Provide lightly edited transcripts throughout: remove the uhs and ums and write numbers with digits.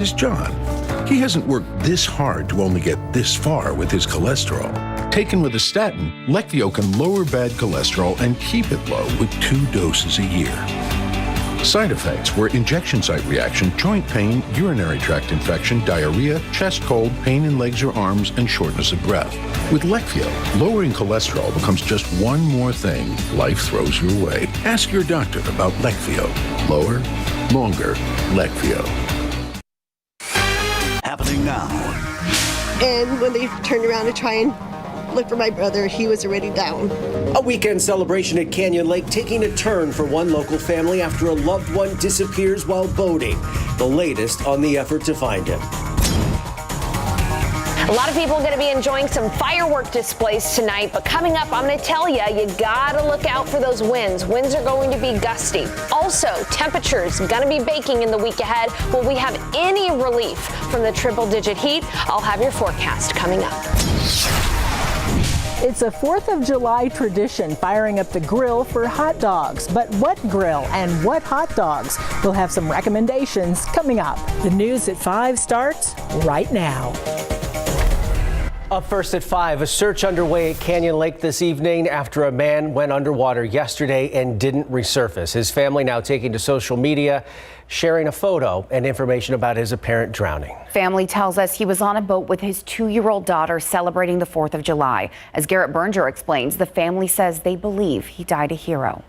is John. He hasn't worked this hard to only get this far with his cholesterol. Taken with a statin, Leqvio can lower bad cholesterol and keep it low with 2 doses a year. Side effects were injection site reaction, joint pain, urinary tract infection, diarrhea, chest cold, pain in legs or arms, and shortness of breath. With Leqvio, lowering cholesterol becomes just one more thing life throws your way. Ask your doctor about Leqvio. Lower, longer, Leqvio. Happening now. And when they turned around to try and look for my brother, he was already down. A weekend celebration at Canyon Lake taking a turn for one local family after a loved one disappears while boating. The latest on the effort to find him. A lot of people are going to be enjoying some firework displays tonight, but coming up, I'm going to tell you, you got to look out for those winds. Winds are going to be gusty. Also, temperatures going to be baking in the week ahead. Will we have any relief from the triple-digit heat? I'll have your forecast coming up. It's a 4th of July tradition, firing up the grill for hot dogs. But what grill and what hot dogs? We'll have some recommendations coming up. The news at 5 starts right now. Up first at 5, a search underway at Canyon Lake this evening after a man went underwater yesterday and didn't resurface. His family now taking to social media, sharing a photo and information about his apparent drowning. Family tells us he was on a boat with his 2-year-old daughter celebrating the 4th of July. As Garrett Berger explains, the family says they believe he died a hero.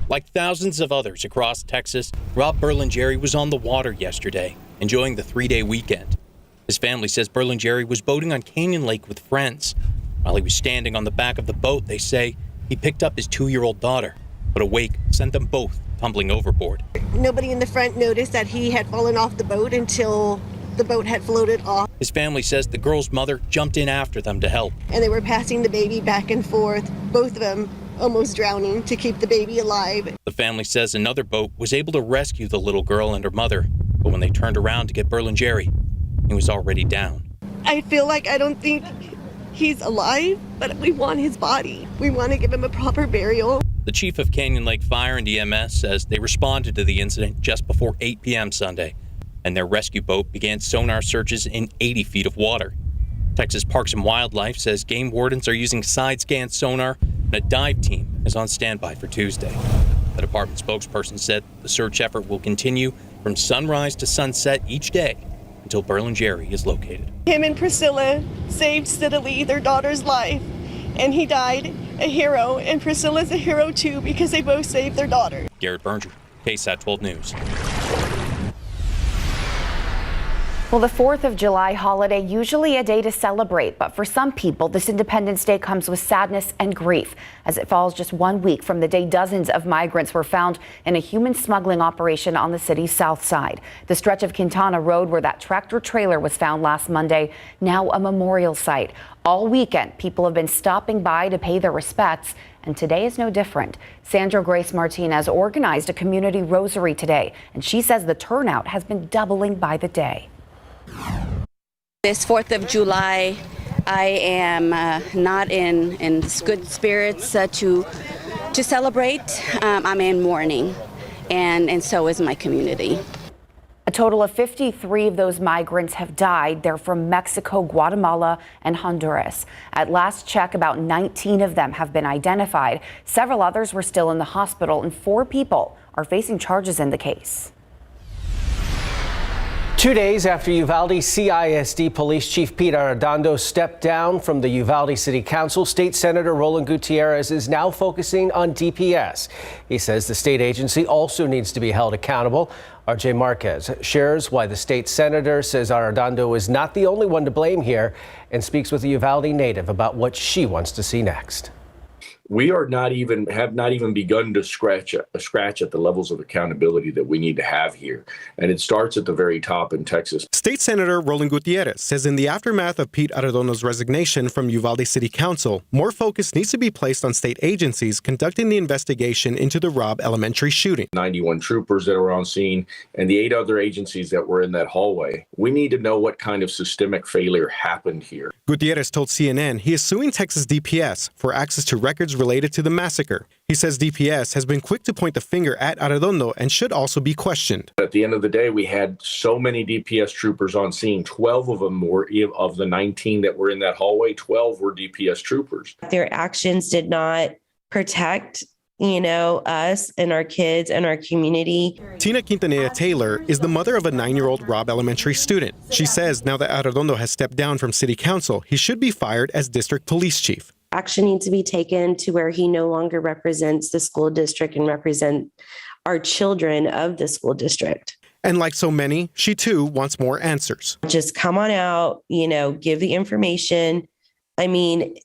Like thousands of others across Texas, Rob Berlingeri was on the water yesterday, enjoying the 3-day weekend. His family says Berlingeri was boating on Canyon Lake with friends. While he was standing on the back of the boat, they say he picked up his 2-year-old daughter, but a wake sent them both tumbling overboard. Nobody in the front noticed that he had fallen off the boat until the boat had floated off. His family says the girl's mother jumped in after them to help. And they were passing the baby back and forth, both of them almost drowning to keep the baby alive. The family says another boat was able to rescue the little girl and her mother, but when they turned around to get Berlingeri, he was already down. I feel like I don't think he's alive, but we want his body. We want to give him a proper burial. The chief of Canyon Lake Fire and EMS says they responded to the incident just before 8 p.m. Sunday, and their rescue boat began sonar searches in 80 feet of water. Texas Parks and Wildlife says game wardens are using side-scan sonar, and a dive team is on standby for Tuesday. The department spokesperson said the search effort will continue from sunrise to sunset each day until Berlingeri is located. Him and Priscilla saved steadily their daughter's life, and he died a hero, and Priscilla's a hero too because they both saved their daughter. Garrett Berger, KSAT 12 News. Well, the 4th of July holiday, usually a day to celebrate, but for some people, this Independence Day comes with sadness and grief as it falls just 1 week from the day dozens of migrants were found in a human smuggling operation on the city's south side. The stretch of Quintana Road where that tractor trailer was found last Monday, now a memorial site. All weekend, people have been stopping by to pay their respects, and today is no different. Sandra Grace Martinez organized a community rosary today, and she says the turnout has been doubling by the day. This 4th of July, I am not in good spirits to celebrate. I'm in mourning, and so is my community. A total of 53 of those migrants have died. They're from Mexico, Guatemala, and Honduras. At last check, about 19 of them have been identified. Several others were still in the hospital, and 4 people are facing charges in the case. 2 days after Uvalde CISD Police Chief Pete Arredondo stepped down from the Uvalde City Council, State Senator Roland Gutierrez is now focusing on DPS. He says the state agency also needs to be held accountable. RJ Marquez shares why the state senator says Arredondo is not the only one to blame here and speaks with a Uvalde native about what she wants to see next. We have not even begun to scratch at the levels of accountability that we need to have here. And it starts at the very top in Texas. State Senator Roland Gutierrez says in the aftermath of Pete Arredondo's resignation from Uvalde City Council, more focus needs to be placed on state agencies conducting the investigation into the Robb Elementary shooting. 91 troopers that were on scene and the 8 other agencies that were in that hallway. We need to know what kind of systemic failure happened here. Gutierrez told CNN he is suing Texas DPS for access to records charges related to the massacre. He says DPS has been quick to point the finger at Arredondo and should also be questioned. At the end of the day, we had so many DPS troopers on scene. 12 of them were, of the 19 that were in that hallway, 12 were DPS troopers. Their actions did not protect us and our kids and our community. Tina Quintanilla Taylor is the mother of a 9-year-old Robb Elementary student. She says now that Arredondo has stepped down from city council, he should be fired as district police chief. Action needs to be taken to where he no longer represents the school district and represent our children of the school district. And like so many, she too wants more answers. Just come on out, give the information. I mean,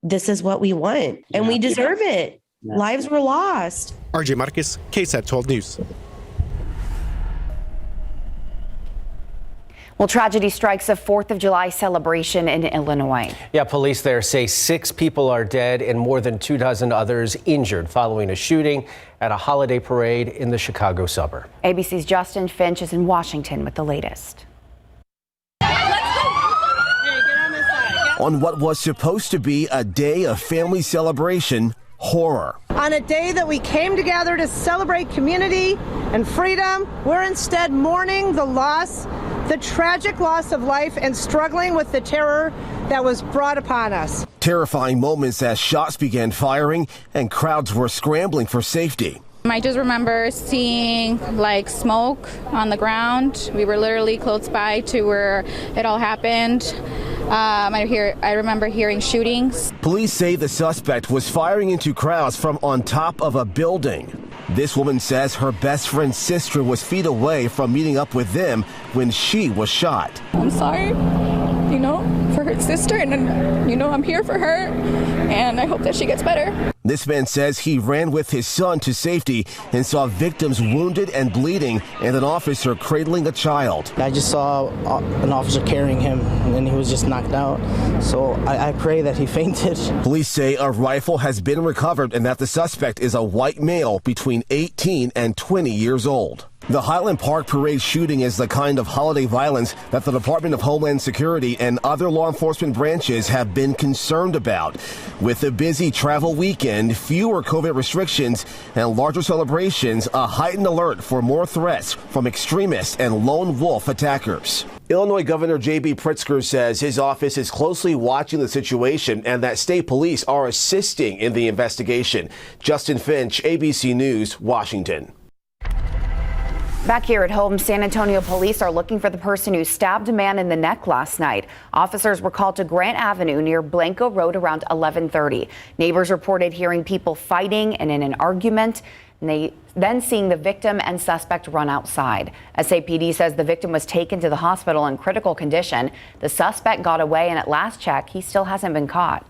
this is what we want and we deserve it. Lives were lost. RJ Marquez, KSAT 12 News. Well, tragedy strikes a 4th of July celebration in Illinois. Yeah, police there say 6 people are dead and more than 24 others injured following a shooting at a holiday parade in the Chicago suburb. ABC's Justin Finch is in Washington with the latest. On what was supposed to be a day of family celebration, horror. On a day that we came together to celebrate community and freedom, we're instead mourning the tragic loss of life and struggling with the terror that was brought upon us. Terrifying moments as shots began firing and crowds were scrambling for safety. I just remember seeing smoke on the ground. We were literally close by to where it all happened. I remember hearing shootings. Police say the suspect was firing into crowds from on top of a building. This woman says her best friend's sister was feet away from meeting up with them when she was shot. I'm sorry, for her sister, and I'm here for her, and I hope that she gets better. This man says he ran with his son to safety and saw victims wounded and bleeding and an officer cradling a child. I just saw an officer carrying him and he was just knocked out. So I pray that he fainted. Police say a rifle has been recovered and that the suspect is a white male between 18 and 20 years old. The Highland Park Parade shooting is the kind of holiday violence that the Department of Homeland Security and other law enforcement branches have been concerned about. With a busy travel weekend, fewer COVID restrictions, and larger celebrations, a heightened alert for more threats from extremists and lone wolf attackers. Illinois Governor J.B. Pritzker says his office is closely watching the situation and that state police are assisting in the investigation. Justin Finch, ABC News, Washington. Back here at home, San Antonio police are looking for the person who stabbed a man in the neck last night. Officers were called to Grant Avenue near Blanco Road around 11:30. Neighbors reported hearing people fighting and in an argument, and then seeing the victim and suspect run outside. SAPD says the victim was taken to the hospital in critical condition. The suspect got away, and at last check, he still hasn't been caught.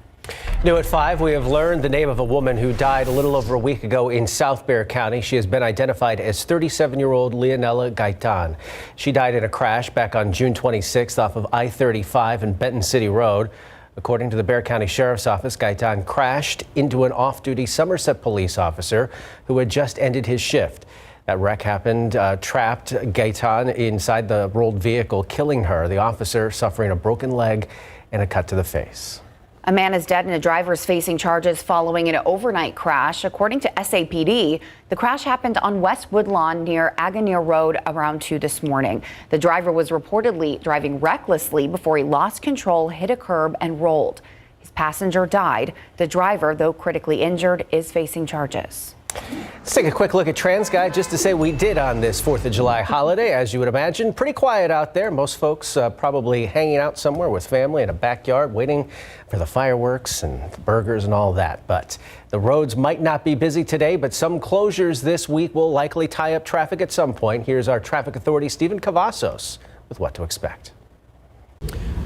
New at 5, we have learned the name of a woman who died a little over a week ago in South Bexar County. She has been identified as 37-year-old Leonela Gaitan. She died in a crash back on June 26th off of I-35 and Benton City Road. According to the Bexar County Sheriff's Office, Gaitan crashed into an off-duty Somerset police officer who had just ended his shift. That wreck happened, trapped Gaitan inside the rolled vehicle, killing her. The officer suffering a broken leg and a cut to the face. A man is dead and a driver is facing charges following an overnight crash. According to SAPD, the crash happened on West Woodlawn near Aganeer Road around 2 this morning. The driver was reportedly driving recklessly before he lost control, hit a curb, and rolled. His passenger died. The driver, though critically injured, is facing charges. Let's take a quick look at TransGuide just to say we did on this 4th of July holiday. As you would imagine, pretty quiet out there. Most folks probably hanging out somewhere with family in a backyard waiting for the fireworks and the burgers and all that. But the roads might not be busy today, but some closures this week will likely tie up traffic at some point. Here's our traffic authority, Stephen Cavazos, with what to expect.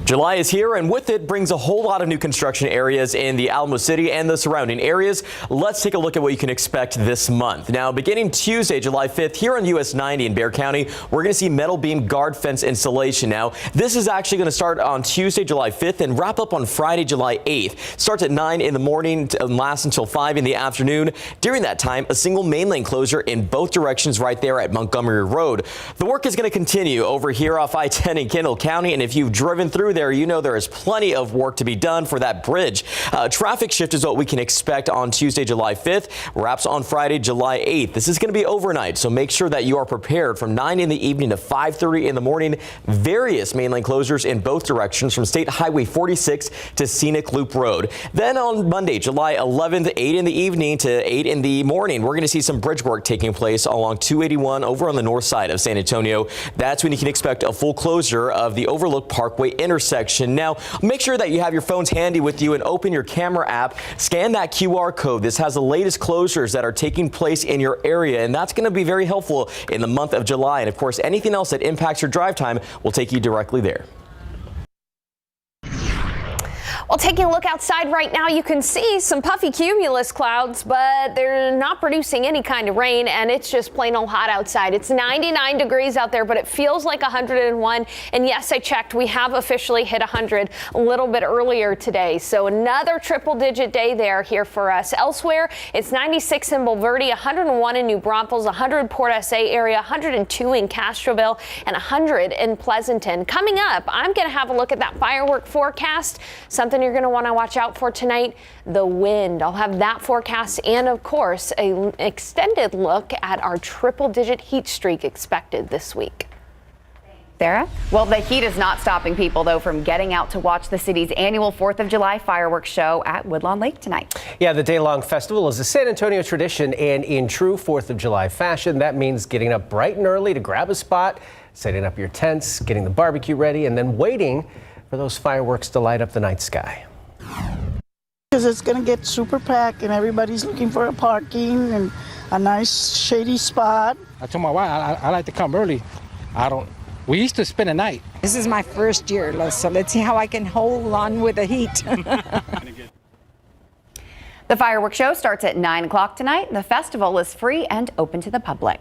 July is here, and with it brings a whole lot of new construction areas in the Alamo City and the surrounding areas. Let's take a look at what you can expect this month. Now, beginning Tuesday, July 5th, here on US 90 in Bexar County, we're going to see metal beam guard fence installation. Now, this is actually going to start on Tuesday, July 5th and wrap up on Friday, July 8th. Starts at 9 in the morning and lasts until 5 in the afternoon. During that time, a single main lane closure in both directions right there at Montgomery Road. The work is going to continue over here off I-10 in Kendall County, and if you've driven through through there, you know there is plenty of work to be done for that bridge. Traffic shift is what we can expect on Tuesday, July 5th, wraps on Friday, July 8th. This is going to be overnight, so make sure that you are prepared from 9 in the evening to 5:30 in the morning. Various main lane closures in both directions from State Highway 46 to Scenic Loop Road. Then on Monday, July 11th, 8 in the evening to 8 in the morning, we're going to see some bridge work taking place along 281 over on the north side of San Antonio. That's when you can expect a full closure of the Overlook Parkway intersection. Now, make sure that you have your phones handy with you and open your camera app. Scan that QR code. This has the latest closures that are taking place in your area, and that's going to be very helpful in the month of July. And of course, anything else that impacts your drive time will take you directly there. Well, taking a look outside right now, you can see some puffy cumulus clouds, but they're not producing any kind of rain, and it's just plain old hot outside. It's 99 degrees out there, but it feels like 101. And yes, I checked. We have officially hit 100 a little bit earlier today. So another triple-digit day there here for us. Elsewhere, it's 96 in Bulverde, 101 in New Braunfels, 100 Port SA area, 102 in Castroville, and 100 in Pleasanton. Coming up, I'm going to have a look at that firework forecast. Something you're going to want to watch out for tonight, the wind. I'll have that forecast and, of course, an extended look at our triple-digit heat streak expected this week. Sarah? Well, the heat is not stopping people, though, from getting out to watch the city's annual 4th of July fireworks show at Woodlawn Lake tonight. Yeah, the day-long festival is a San Antonio tradition, and in true 4th of July fashion, that means getting up bright and early to grab a spot, setting up your tents, getting the barbecue ready, and then waiting for those fireworks to light up the night sky. Because it's going to get super packed and everybody's looking for a parking and a nice shady spot. I told my wife I like to come early. We used to spend a night. This is my first year, so let's see how I can hold on with the heat. The fireworks show starts at 9 o'clock tonight. The festival is free and open to the public.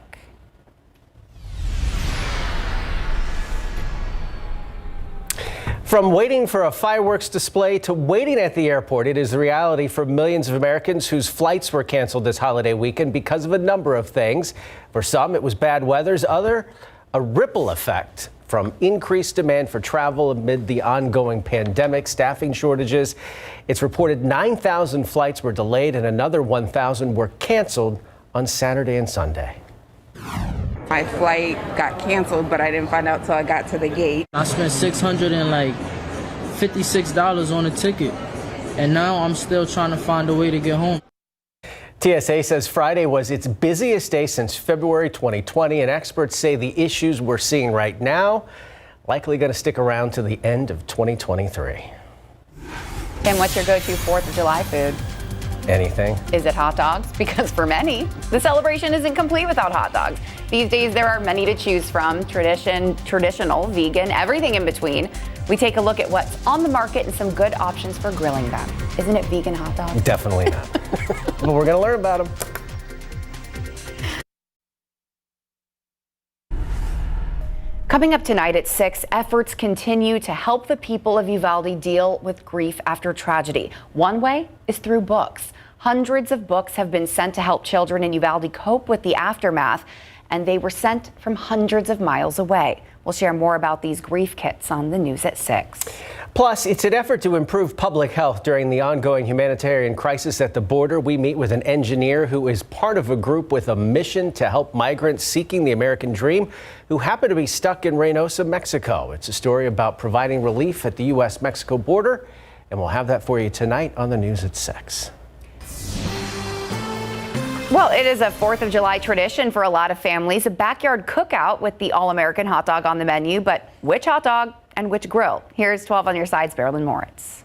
From waiting for a fireworks display to waiting at the airport, it is the reality for millions of Americans whose flights were canceled this holiday weekend because of a number of things. For some, it was bad weather. Others, a ripple effect from increased demand for travel amid the ongoing pandemic, staffing shortages. It's reported 9,000 flights were delayed and another 1,000 were canceled on Saturday and Sunday. My flight got canceled, but I didn't find out till I got to the gate. I spent $656 on a ticket, and now I'm still trying to find a way to get home. TSA says Friday was its busiest day since February 2020, and experts say the issues we're seeing right now likely going to stick around to the end of 2023. And what's your go-to 4th of July food? Anything. Is it hot dogs? Because for many, the celebration isn't complete without hot dogs. These days, there are many to choose from: traditional, vegan, everything in between. We take a look at what's on the market and some good options for grilling them. Isn't it vegan hot dogs? Definitely not. But we're going to learn about them. Coming up tonight at 6, efforts continue to help the people of Uvalde deal with grief after tragedy. One way is through books. Hundreds of books have been sent to help children in Uvalde cope with the aftermath, and they were sent from hundreds of miles away. We'll share more about these grief kits on the news at 6. Plus, it's an effort to improve public health during the ongoing humanitarian crisis at the border. We meet with an engineer who is part of a group with a mission to help migrants seeking the American dream who happen to be stuck in Reynosa, Mexico. It's a story about providing relief at the U.S.-Mexico border, and we'll have that for you tonight on the news at 6. Well, it is a 4th of July tradition for a lot of families, a backyard cookout with the all-American hot dog on the menu. But which hot dog and which grill? Here's 12 on your side's Marilyn Moritz.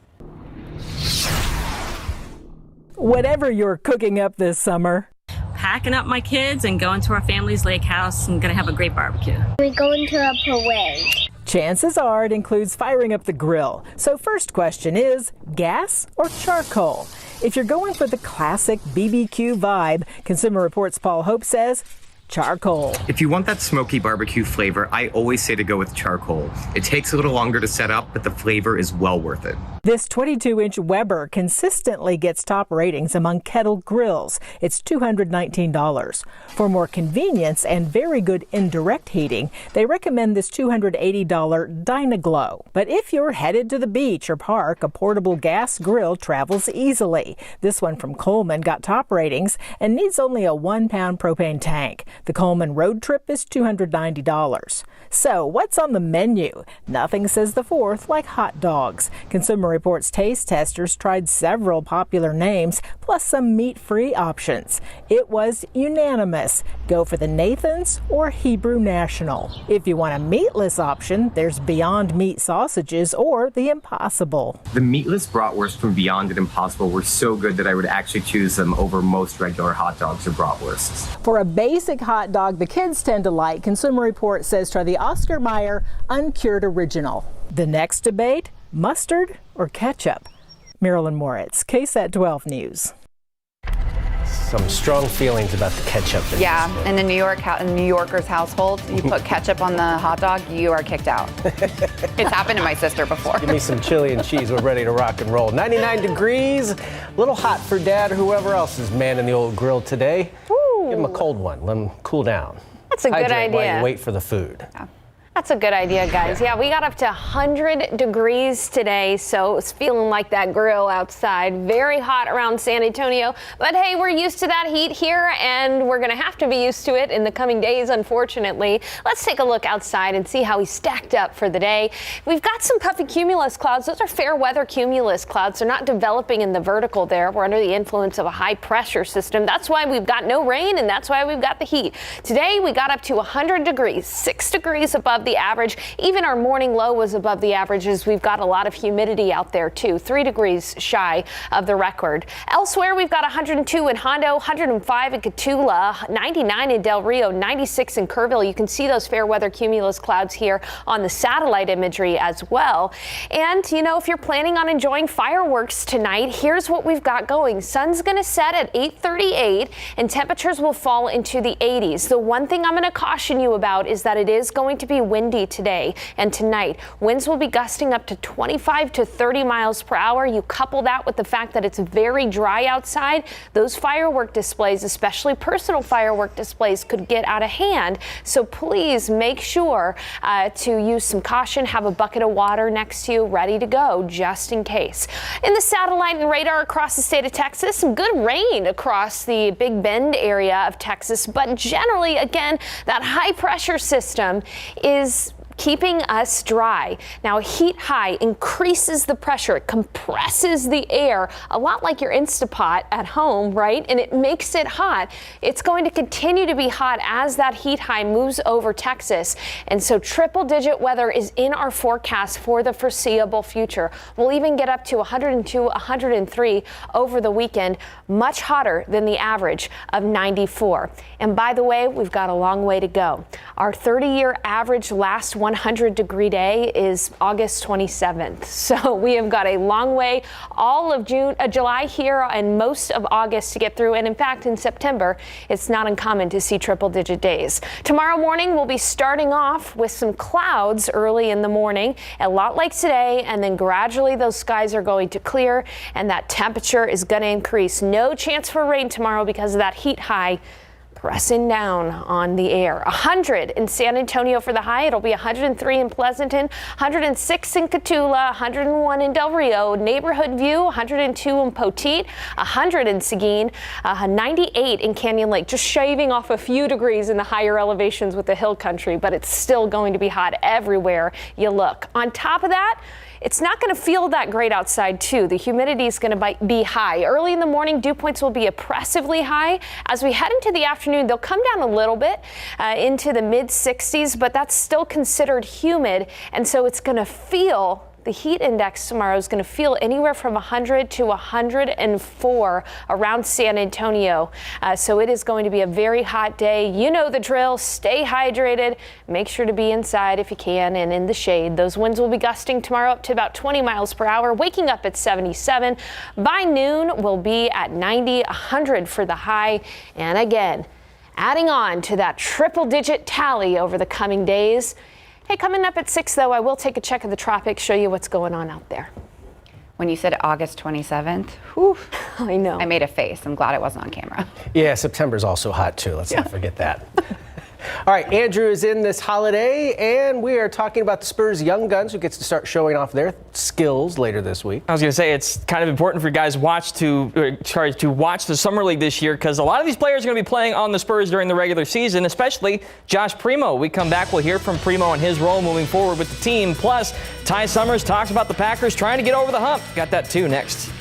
Whatever you're cooking up this summer. Packing up my kids and going to our family's lake house and going to have a great barbecue. We're going to a parade. Chances are it includes firing up the grill. So first question is, gas or charcoal? If you're going for the classic BBQ vibe, Consumer Reports' Paul Hope says charcoal. If you want that smoky barbecue flavor, I always say to go with charcoal. It takes a little longer to set up, but the flavor is well worth it. This 22-inch Weber consistently gets top ratings among kettle grills. It's $219. For more convenience and very good indirect heating, they recommend this $280 Dynaglow. But if you're headed to the beach or park, a portable gas grill travels easily. This one from Coleman got top ratings and needs only a 1-pound propane tank. The Coleman road trip is $290. So what's on the menu? Nothing says the 4th like hot dogs. Consumer Reports taste testers tried several popular names, plus some meat-free options. It was unanimous. Go for the Nathan's or Hebrew National. If you want a meatless option, there's Beyond Meat sausages or the Impossible. The meatless bratwurst from Beyond and Impossible were so good that I would actually choose them over most regular hot dogs or bratwursts. For a basic hot dog the kids tend to like, Consumer Reports says try the Oscar Mayer Uncured Original. The next debate, mustard or ketchup? Marilyn Moritz, KSAT 12 News. Some strong feelings about the ketchup. Yeah, in the New Yorker's household, you put ketchup on the hot dog, you are kicked out. It's happened to my sister before. Give me some chili and cheese. We're ready to rock and roll. 99 degrees, a little hot for Dad or whoever else is manning the old grill today. Ooh. Give him a cold one. Let him cool down. That's a good Hydrate while idea. you wait for the food. Yeah. That's a good idea, guys. Yeah, we got up to 100 degrees today, so it's feeling like that grill outside. Very hot around San Antonio, but hey, we're used to that heat here, and we're going to have to be used to it in the coming days, unfortunately. Let's take a look outside and see how we stacked up for the day. We've got some puffy cumulus clouds. Those are fair weather cumulus clouds. They're not developing in the vertical there. We're under the influence of a high pressure system. That's why we've got no rain, and that's why we've got the heat. Today, we got up to 100 degrees, 6 degrees above the average. Even our morning low was above the average as we've got a lot of humidity out there too, 3 degrees shy of the record. Elsewhere, we've got 102 in Hondo, 105 in Cotulla, 99 in Del Rio, 96 in Kerrville. You can see those fair weather cumulus clouds here on the satellite imagery as well. And you know, if you're planning on enjoying fireworks tonight, here's what we've got going. Sun's going to set at 8:38 and temperatures will fall into the 80s. The one thing I'm going to caution you about is that it is going to be windy today and tonight. Winds will be gusting up to 25 to 30 miles per hour. You couple that with the fact that it's very dry outside, those firework displays, especially personal firework displays, could get out of hand. So please make sure to use some caution, have a bucket of water next to you ready to go just in case. In the satellite and radar across the state of Texas, some good rain across the Big Bend area of Texas, but generally, again, that high pressure system is keeping us dry. Now, a heat high increases the pressure. It compresses the air, a lot like your Instapot at home, right? And it makes it hot. It's going to continue to be hot as that heat high moves over Texas. And so triple-digit weather is in our forecast for the foreseeable future. We'll even get up to 102, 103 over the weekend, much hotter than the average of 94. And by the way, we've got a long way to go. Our 30-year average last 100-degree day is August 27th. So we have got a long way, all of July here and most of August to get through. And in fact, in September, it's not uncommon to see triple-digit days. Tomorrow morning, we'll be starting off with some clouds early in the morning, a lot like today, and then gradually those skies are going to clear and that temperature is going to increase. No chance for rain tomorrow because of that heat high pressing down on the air. 100 in San Antonio for the high. It'll be 103 in Pleasanton, 106 in Cotulla, 101 in Del Rio, Neighborhood View, 102 in Poteet, 100 in Seguin, 98 in Canyon Lake, just shaving off a few degrees in the higher elevations with the hill country, but it's still going to be hot everywhere you look. On top of that, it's not going to feel that great outside, too. The humidity is going to be high. Early in the morning, dew points will be oppressively high. As we head into the afternoon, they'll come down a little bit into the mid-60s, but that's still considered humid, and so it's going to feel the heat index tomorrow is going to feel anywhere from 100 to 104 around San Antonio. So it is going to be a very hot day. You know the drill. Stay hydrated. Make sure to be inside if you can and in the shade. Those winds will be gusting tomorrow up to about 20 miles per hour, waking up at 77. By noon, we'll be at 90, 100 for the high. And again, adding on to that triple-digit tally over the coming days. Hey, coming up at 6, though, I will take a check of the tropics, show you what's going on out there. When you said August 27th, whew, I know. I made a face. I'm glad it wasn't on camera. Yeah, September's also hot, too. Let's not forget that. All right, Andrew is in this holiday, and we are talking about the Spurs young guns who gets to start showing off their skills later this week. I was going to say it's kind of important for you guys to watch the Summer League this year because a lot of these players are going to be playing on the Spurs during the regular season, especially Josh Primo. We come back, we'll hear from Primo and his role moving forward with the team. Plus, Ty Summers talks about the Packers trying to get over the hump. Got that too next.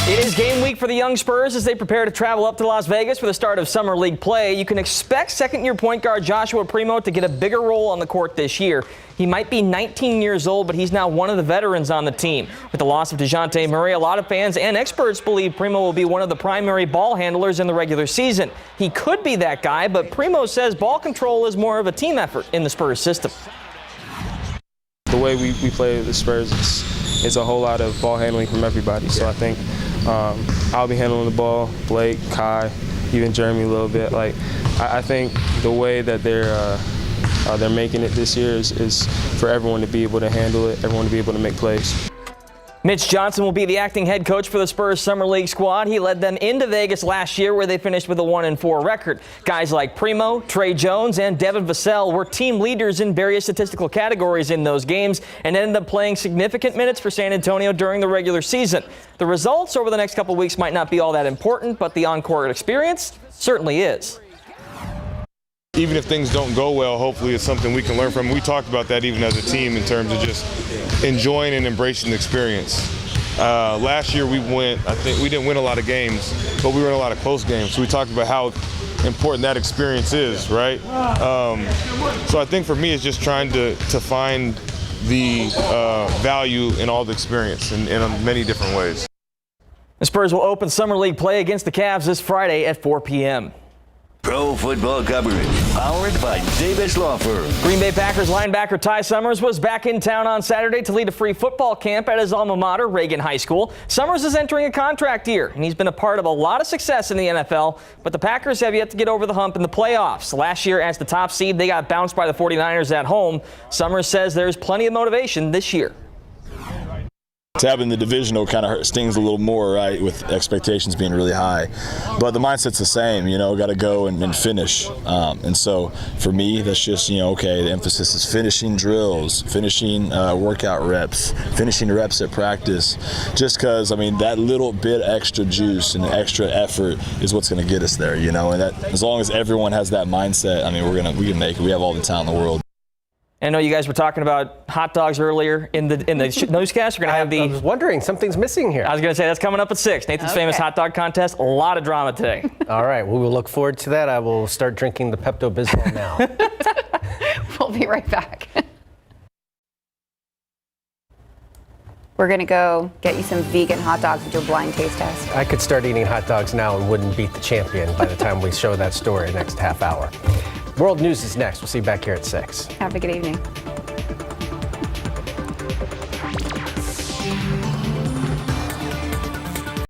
It is game week for the young Spurs as they prepare to travel up to Las Vegas for the start of Summer League play. You can expect second-year point guard Joshua Primo to get a bigger role on the court this year. He might be 19 years old, but he's now one of the veterans on the team. With the loss of DeJounte Murray, a lot of fans and experts believe Primo will be one of the primary ball handlers in the regular season. He could be that guy, but Primo says ball control is more of a team effort in the Spurs system. The way we play the Spurs is a whole lot of ball handling from everybody, so I think I'll be handling the ball, Blake, Kai, even Jeremy a little bit. I think the way that they're making it this year is for everyone to be able to handle it, everyone to be able to make plays. Mitch Johnson will be the acting head coach for the Spurs Summer League squad. He led them into Vegas last year where they finished with a 1-4 record. Guys like Primo, Trey Jones, and Devin Vassell were team leaders in various statistical categories in those games and ended up playing significant minutes for San Antonio during the regular season. The results over the next couple weeks might not be all that important, but the on-court experience certainly is. Even if things don't go well, hopefully it's something we can learn from. We talked about that even as a team in terms of just enjoying and embracing the experience. Last year I think we didn't win a lot of games, but we were in a lot of close games. So we talked about how important that experience is, right? So I think for me it's just trying to find the value in all the experience in many different ways. The Spurs will open Summer League play against the Cavs this Friday at 4 p.m. Pro football coverage, powered by Davis Law Firm. Green Bay Packers linebacker Ty Summers was back in town on Saturday to lead a free football camp at his alma mater, Reagan High School. Summers is entering a contract year, and he's been a part of a lot of success in the NFL, but the Packers have yet to get over the hump in the playoffs. Last year, as the top seed, they got bounced by the 49ers at home. Summers says there's plenty of motivation this year. Having the divisional kind of stings a little more, right, with expectations being really high. But the mindset's the same, got to go and finish. And so for me, that's just, okay, the emphasis is finishing drills, finishing workout reps, finishing reps at practice. Just because, that little bit extra juice and extra effort is what's going to get us there, and that as long as everyone has that mindset, we can make it. We have all the talent in the world. I know you guys were talking about hot dogs earlier in the newscast. You're going to have I was wondering, something's missing here. I was going to say that's coming up at 6. Nathan's famous hot dog contest. A lot of drama today. All right, well, we'll look forward to that. I will start drinking the Pepto-Bismol now. We'll be right back. We're going to go get you some vegan hot dogs and do a blind taste test. I could start eating hot dogs now and wouldn't beat the champion by the time we show that story next half hour. World News is next. We'll see you back here at 6. Have a good evening.